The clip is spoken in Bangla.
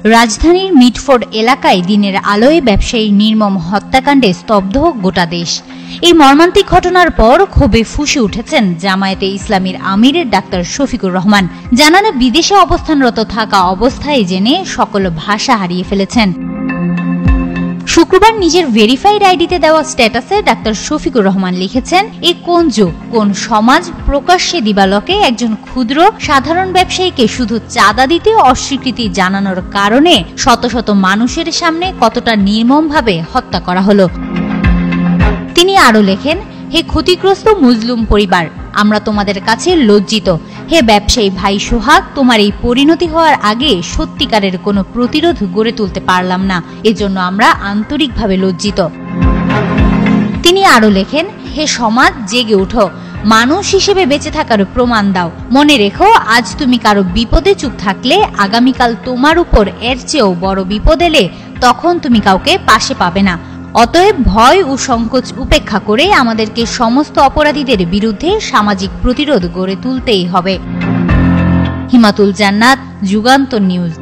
রাজধানীর মিটফোর্ড এলাকায় দিনের আলোয় ব্যবসায়ীর নির্মম হত্যাকাণ্ডে স্তব্ধ গোটা দেশ। এই মর্মান্তিক ঘটনার পর ক্ষোভে ফুঁসে উঠেছেন জামায়াতে ইসলামীর আমিরের ডাক্তার শফিকুর রহমান। জানান, বিদেশে অবস্থানরত থাকা অবস্থায় জেনে সকল ভাষা হারিয়ে ফেলেছেন। শুক্রবার নিজের ভেরিফাইড আইডিতে দেওয়া স্ট্যাটাসে ডাক্তার শফিকুর রহমান লিখেছেন, এ কোন যুগ, কোন সমাজ, প্রকাশ্যে দিবালোকে একজন ক্ষুদ্র সাধারণ ব্যবসায়ীকে শুধু চাঁদা দিতে অস্বীকৃতি জানানোর কারণে শত শত মানুষের সামনে কতটা নির্মমভাবে হত্যা করা হলো। তিনি আরো লেখেন, হে ক্ষতিগ্রস্ত মুজলুম পরিবার, আমরা তোমাদের কাছে লজ্জিত। হে ব্যবসায়ী ভাই সোহাগ, তোমার এই পরিণতি হওয়ার আগে সত্যিকারের কোনো প্রতিরোধ গড়ে তুলতে পারলাম না, এজন্য আমরা আন্তরিকভাবে লজ্জিত। তিনি আরো লেখেন, হে সমাজ, জেগে উঠো, মানুষ হিসেবে বেঁচে থাকার প্রমাণ দাও। মনে রেখো, আজ তুমি কারো বিপদে চুপ থাকলে আগামীকাল তোমার উপর এর চেয়েও বড় বিপদ এলে তখন তুমি কাউকে পাশে পাবে না। অতএব ভয় ও সংকোচ উপেক্ষা করে আমাদেরকে সমস্ত অপরাধীদের বিরুদ্ধে সামাজিক প্রতিরোধ গড়ে তুলতেই হবে। হিমাতুল জান্নাত, যুগান্তর নিউজ।